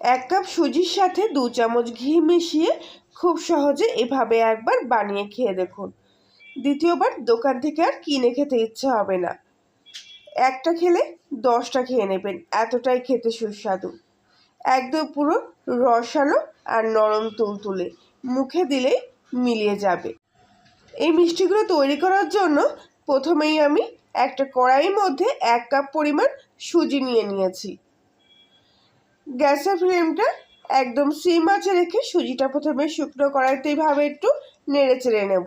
1 cup সুজির সাথে 2 চামচ ঘি মিশিয়ে খুব সহজে এভাবে একবার বানিয়ে খেয়ে দেখুন। দ্বিতীয়বার দোকান থেকে আর কিনে খেতে ইচ্ছে হবে না। একটা খেলে 10টা খেয়ে নেবেন, এতটাই খেতে সুস্বাদু। একদম পুরো রসালো আর নরম তুলতুলে, মুখে দিলেই মিলিয়ে যাবে। এই মিষ্টিগুলো তৈরি করার জন্য প্রথমেই আমি একটা কড়াইয়ের মধ্যে 1 কাপ পরিমাণ সুজি নিয়েছি। গ্যাসের ফ্লেমটা একদম সিম আঁচে রেখে সুজিটা প্রথমে শুকনো কড়াইতে এইভাবে একটু নেড়ে চেড়ে নেব।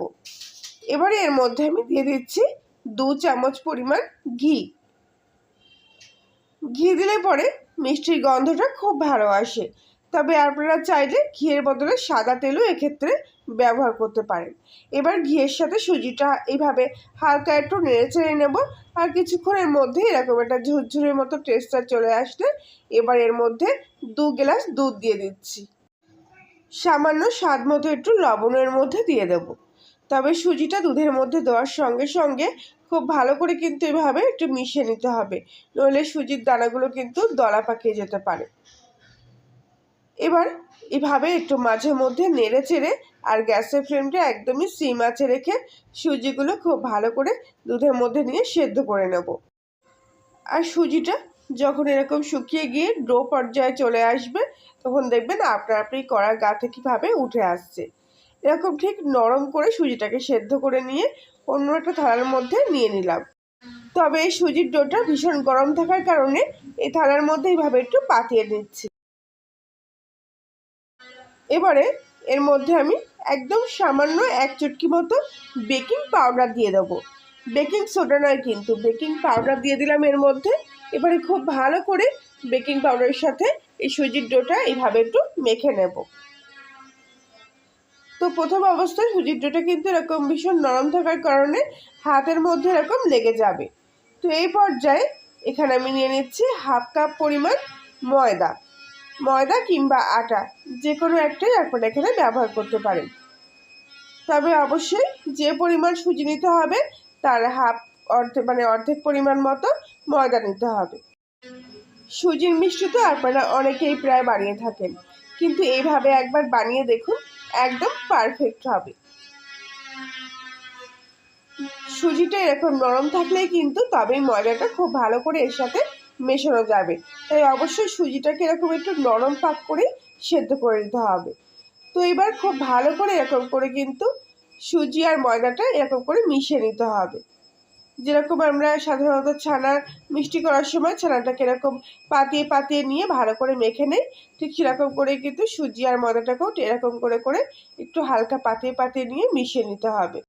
এবারে এর মধ্যে আমি দিয়ে দিচ্ছি 2 চামচ পরিমাণ ঘি। ঘি দিলে পরে মিষ্টির গন্ধটা খুব ভালো আসে, তবে আপনারা চাইলে ঘিয়ের বদলে সাদা তেলও এক্ষেত্রে ব্যবহার করতে পারেন। এবার ঘিয়ের সাথে সুজিটা এইভাবে হালকা একটু নেড়ে চেড়ে নেব। আর কিছুক্ষণের মধ্যে এরকম একটা ঝুরঝুরের মতো টেক্সচার চলে আসলে এবার এর মধ্যে 2 গ্লাস দুধ দিয়ে দিচ্ছি। সামান্য স্বাদ মতো একটু লবণের মধ্যে দিয়ে দেব। তবে সুজিটা দুধের মধ্যে দেওয়ার সঙ্গে সঙ্গে খুব ভালো করে কিন্তু এভাবে একটু মিশিয়ে নিতে হবে, নইলে সুজির দানাগুলো কিন্তু দলা পাকিয়ে যেতে পারে। এবার এভাবে একটু মাঝে মধ্যে নেড়ে চেড়ে আর গ্যাসের ফ্লেমটা একদমই সিম আঁচে রেখে সুজিগুলো খুব ভালো করে দুধের মধ্যে নিয়ে সেদ্ধ করে নেব। আর সুজিটা যখন এরকম শুকিয়ে গিয়ে ডো পর্যায়ে চলে আসবে, তখন দেখবেন আপনি কড়ার গা থেকে কীভাবে উঠে আসছে। এরকম ঠিক নরম করে সুজিটাকে সেদ্ধ করে নিয়ে অন্য একটা থালার মধ্যে নিয়ে নিলাম। তবে এই সুজির ডোটা ভীষণ গরম থাকার কারণে এই থালার মধ্যে এইভাবে একটু পাতিয়ে নিচ্ছি। এবারে এর মধ্যে আমি একদম সামান্য 1 চুটকি মতো বেকিং পাউডার দিয়ে দেবো। বেকিং সোডা নয় কিন্তু, বেকিং পাউডার দিয়ে দিলাম এর মধ্যে। এবারে খুব ভালো করে বেকিং পাউডারের সাথে এই সুজির ডোটা এইভাবে একটু মেখে নেব। তো প্রথম অবস্থায় সুজির ডোটা কিন্তু এরকম ভীষণ নরম থাকার কারণে হাতের মধ্যে এরকম লেগে যাবে। তো এই পর্যায়ে এখানে আমি নিয়ে নিচ্ছি 1/2 কাপ পরিমাণ ময়দা। ময়দা কিংবা আটা যে কোনো একটাই আপনারা এখানে ব্যবহার করতে পারেন। তবে অবশ্যই যে পরিমাণ সুজি নিতে হবে তার অর্ধেক পরিমাণ মতো ময়দা নিতে হবে। সুজির মিষ্টি তো আপনারা অনেকেই প্রায় বানিয়ে থাকেন, কিন্তু এইভাবে একবার বানিয়ে দেখুন, একদম পারফেক্ট হবে। সুজিটা এরকম নরম থাকলেই কিন্তু তবেই ময়দাটা খুব ভালো করে এর সাথে মেশানো যাবে। তাই অবশ্যই সুজিটাকে এরকম একটু নরম পাক করে সেদ্ধ করে নিতে হবে। তো এবার খুব ভালো করে এরকম করে কিন্তু সুজি আর ময়দাটা এরকম করে মিশিয়ে নিতে হবে। যেরকম আমরা সাধারণত ছানার মিষ্টি করার সময় ছানাটাকে এরকম পাতিয়ে পাতিয়ে নিয়ে ভালো করে মেখে নেই, ঠিক সেরকম করে কিন্তু সুজি আর ময়দাটাকেও এরকম করে করে একটু হালকা পাতিয়ে পাতিয়ে নিয়ে মিশিয়ে নিতে হবে।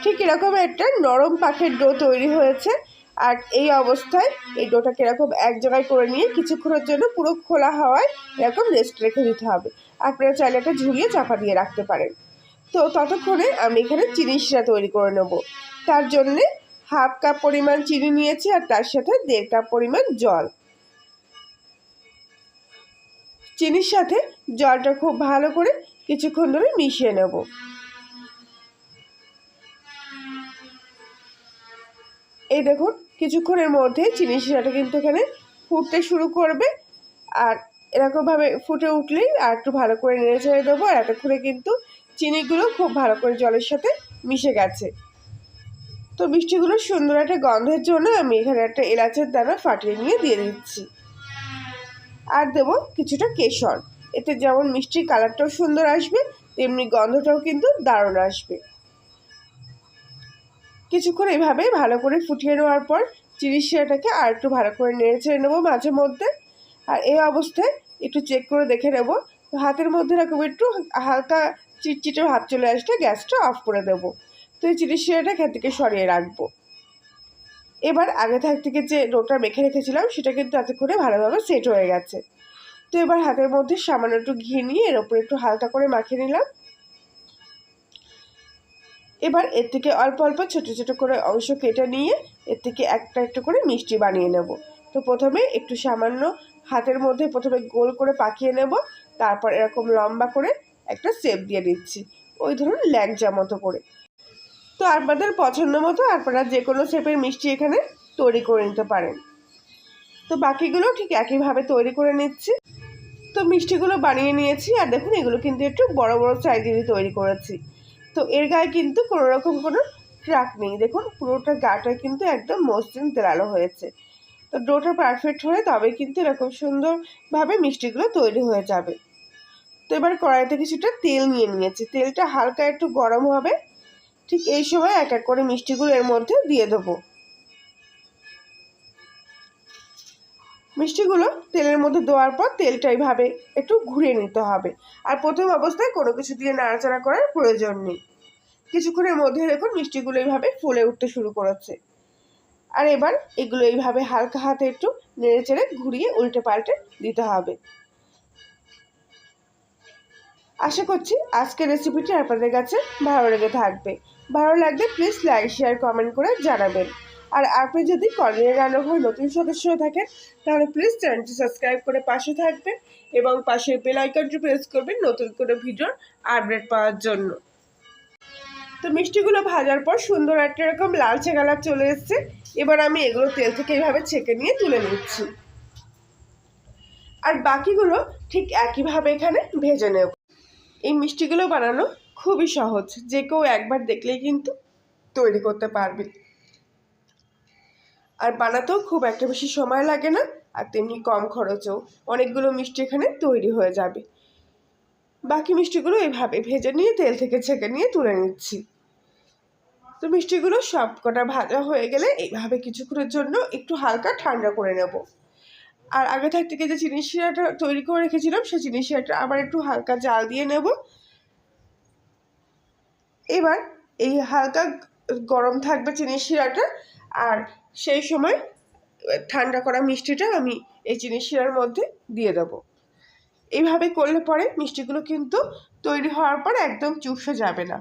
ঠিক এরকম একটা নরম পাকের ডো তৈরি হয়েছে। আর এই অবস্থায় এই ডোটাকে এরকম এক জায়গায় করে নিয়ে কিছুক্ষণের জন্য পুরো খোলা হাওয়ায় এরকম রেস্ট রেখে দিতে হবে। আপনারা চাইলে এটা ঝুলিয়ে চাপা দিয়ে রাখতে পারেন। তো ততক্ষণে আমি এখানে চিনি শিরা তৈরি করে নেব। তার জন্যে 1/2 কাপ পরিমাণ চিনি নিয়েছি আর তার সাথে 1.5 কাপ পরিমাণ জল। চিনির সাথে জলটা খুব ভালো করে কিছুক্ষণ ধরে মিশিয়ে নেব। এই দেখুন কিছুক্ষণের মধ্যে চিনি শিরাটা কিন্তু এখানে ফুটতে শুরু করবে। আর এরকমভাবে ফুটে উঠলেই আর একটু ভালো করে নেড়ে ছেড়ে দেবো। আর এতক্ষণে কিন্তু চিনিগুলো খুব ভালো করে জলের সাথে মিশে গেছে। তো মিষ্টিগুলোর সুন্দর একটা গন্ধের জন্য আমি এখানে একটা এলাচের দানা ফাটিয়ে নিয়ে দিয়ে দিচ্ছি। আর দেবো কিছুটা কেশর, এতে যেমন মিষ্টির কালারটাও সুন্দর আসবে, তেমনি গন্ধটাও কিন্তু দারুণ আসবে। কিছুক্ষণ এইভাবে ভালো করে ফুটিয়ে নেওয়ার পর চিনি শিরাটাকে আর একটু ভালো করে নেড়ে ছেড়ে নেবো মাঝে মধ্যে। আর এই অবস্থায় একটু চেক করে দেখে নেব, হাতের মধ্যে এরকম একটু হালকা চিটচিটে ভাব চলে আসলে গ্যাসটা অফ করে দেবো। তো এই চিনি শিরাটা এখান থেকে সরিয়ে রাখবো। এবার আগে থেকে যে ডোটা মেখে রেখেছিলাম সেটা কিন্তু তাতে করে ভালোভাবে সেট হয়ে গেছে। তো এবার হাতের মধ্যে সামান্য একটু ঘি নিয়ে এর ওপরে একটু হালকা করে মাখিয়ে নিলাম। এবার এর থেকে অল্প অল্প ছোটো ছোটো করে অংশ কেটে নিয়ে এর থেকে একটা একটু করে মিষ্টি বানিয়ে নেব। তো প্রথমে একটু সামান্য হাতের মধ্যে প্রথমে গোল করে পাকিয়ে নেব, তারপর এরকম লম্বা করে একটা শেপ দিয়ে দিচ্ছি, ওই ধরুন ল্যাংচা মতো করে। তো আপনাদের পছন্দ মতো আপনারা যে কোনো শেপের মিষ্টি এখানে তৈরি করে নিতে পারেন। তো বাকিগুলো ঠিক একইভাবে তৈরি করে নিচ্ছি। তো মিষ্টিগুলো বানিয়ে নিয়েছি, আর দেখুন এগুলো কিন্তু একটু বড় বড় সাইজেরই তৈরি করেছি। তো এর গায়ে কিন্তু কোনো রকম কোনো ট্রাক নেই, দেখুন পুরোটা গাটা কিন্তু একদম মসৃণ তেলালো হয়েছে। তো ডোটা পারফেক্ট হলে তবে কিন্তু এরকম সুন্দরভাবে মিষ্টিগুলো তৈরি হয়ে যাবে। তো এবার কড়াইতে কিছুটা তেল নিয়ে নিয়েছি, তেলটা হালকা একটু গরম হবে, ঠিক এই সময় এক এক করে মিষ্টিগুলো এর মধ্যে দিয়ে দেবো। মিষ্টিগুলো তেলের মধ্যে দেওয়ার পর তেলটা এইভাবে একটু ঘুরিয়ে নিতে হবে, আর প্রথম অবস্থায় কোনো কিছু দিয়ে নাড়াচাড়া করার প্রয়োজন নেই। কিছুক্ষণের মধ্যে দেখুন মিষ্টিগুলো এইভাবে ফুলে উঠতে শুরু করেছে। আর এবার এগুলো এইভাবে হালকা হাতে একটু নেড়ে চেড়ে ঘুরিয়ে উল্টে পাল্টে দিতে হবে। আশা করছি আজকের রেসিপিটি আপনাদের কাছে ভালো লেগে থাকবে। ভালো লাগলে প্লিজ লাইক শেয়ার কমেন্ট করে জানাবেন। আর আপনি যদি কর্নেল রান্নাঘর নতুন সদস্য হয়ে থাকেন তাহলে প্লিজ চ্যানেলটি সাবস্ক্রাইব করে পাশে থাকবেন এবং পাশের বেল আইকনটি প্রেস করবেন নতুন করে ভিডিওর আপডেট পাওয়ার জন্য। তো মিষ্টিগুলো ভাজার পর সুন্দর একটা এরকম লালচে কালার চলে এসছে। এবার আমি এগুলো তেল থেকে এইভাবে ছেঁকে নিয়ে তুলে নিচ্ছি, আর বাকিগুলো ঠিক একইভাবে এখানে ভেজে নেব। এই মিষ্টিগুলো বানানো খুবই সহজ, যে কেউ একবার দেখলেই কিন্তু তৈরি করতে পারবে, আর বানাতেও খুব একটা বেশি সময় লাগে না, আর তেমনি কম খরচেও অনেকগুলো মিষ্টি এখানে তৈরি হয়ে যাবে। বাকি মিষ্টিগুলো এইভাবে ভেজে নিয়ে তেল থেকে ছেঁকে নিয়ে তুলে নিচ্ছি। তো মিষ্টিগুলো সব কটা ভাজা হয়ে গেলে এইভাবে কিছুক্ষণের জন্য একটু হালকা ঠান্ডা করে নেব। আর আগে থাকতে যে চিনি শিরাটা তৈরি করে রেখেছিলাম সেই চিনি শিরাটা আবার একটু হালকা জাল দিয়ে নেব। এবার এই হালকা গরম থাকবে চিনি শিরাটা, আর সেই সময় ঠান্ডা করা মিষ্টিটা আমি এই চিনি শিরার মধ্যে দিয়ে দেবো। এইভাবে করলে পরে মিষ্টিগুলো কিন্তু তৈরি হওয়ার পর একদম চুপসে যাবে না।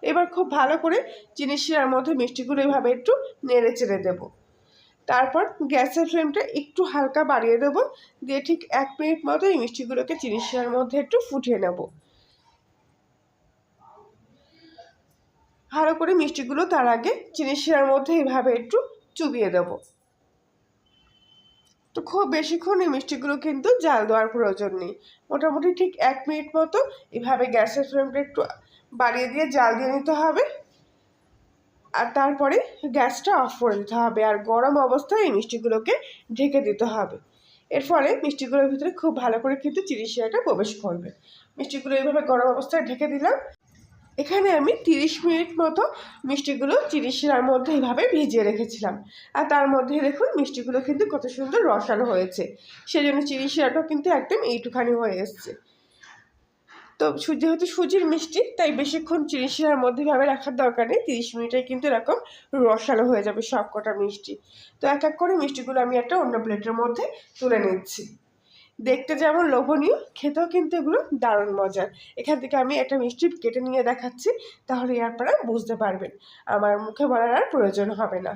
এবার খুব ভালো করে চিনি শিরার মধ্যে মিষ্টিগুলো এইভাবে একটু নেড়ে চেড়ে দেবো। তারপর গ্যাসের ফ্লেমটা একটু হালকা বাড়িয়ে দেবো, দিয়ে ঠিক 1 মিনিট মতো এই মিষ্টিগুলোকে চিনি শিরার মধ্যে একটু ফুটিয়ে নেব। ভালো করে মিষ্টিগুলো তার আগে চিনি শিরার মধ্যে এইভাবে একটু চুবিয়ে দেবো। তো খুব বেশিক্ষণ এই মিষ্টিগুলো কিন্তু জাল দেওয়ার প্রয়োজন নেই, মোটামুটি ঠিক 1 মিনিট মতো এভাবে গ্যাসের ফ্লেমটা একটু বাড়িয়ে দিয়ে জাল দিয়ে নিতে হবে, আর তারপরে গ্যাসটা অফ করে দিতে হবে, আর গরম অবস্থায় এই মিষ্টিগুলোকে ঢেকে দিতে হবে। এর ফলে মিষ্টিগুলোর ভিতরে খুব ভালো করে কিন্তু চিনি শিরাটা প্রবেশ করবে। মিষ্টিগুলো এইভাবে গরম অবস্থায় ঢেকে দিলাম। এখানে আমি 30 মিনিট মতো মিষ্টিগুলো চিনি শিরার মধ্যে এইভাবে ভিজিয়ে রেখেছিলাম, আর তার মধ্যে দেখুন মিষ্টিগুলো কিন্তু কত সুন্দর রসালো হয়েছে, সেই জন্য চিনি শিরাটাও কিন্তু একদম এইটুখানি হয়ে এসছে। তো যেহেতু সুজির মিষ্টি তাই বেশিক্ষণ চিনি শিরার মধ্যে ভাবে রাখার দরকার নেই, 30 মিনিটে কিন্তু এরকম রসালো হয়ে যাবে সব কটা মিষ্টি। তো এক এক করে মিষ্টিগুলো আমি একটা অন্য প্লেটের মধ্যে তুলে নিচ্ছি। দেখতে যেমন লোভনীয়, খেতেও কিন্তু এগুলো দারুণ মজার। এখান থেকে আমি একটা মিষ্টি কেটে নিয়ে দেখাচ্ছি, তাহলে আপনারা বুঝতে পারবেন, আমার মুখে বলার আর প্রয়োজন হবে না।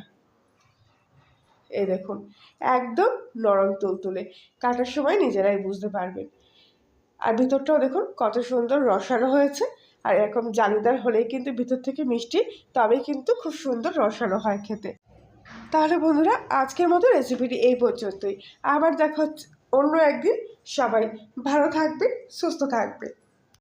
এই দেখুন একদম নরম তুলতুলে, কাটার সময় নিজেরাই বুঝতে পারবেন। আর ভিতরটাও দেখুন কত সুন্দর রসালো হয়েছে, আর এরকম জালিদার হলেই কিন্তু ভিতর থেকে মিষ্টি, তবেই কিন্তু খুব সুন্দর রসালো হয় খেতে। তাহলে বন্ধুরা আজকের মতো রেসিপিটি এই পর্যন্তই, আবার দেখা হচ্ছে অন্য একদিন। সবাই ভালো থাকবেন, সুস্থ থাকবেন।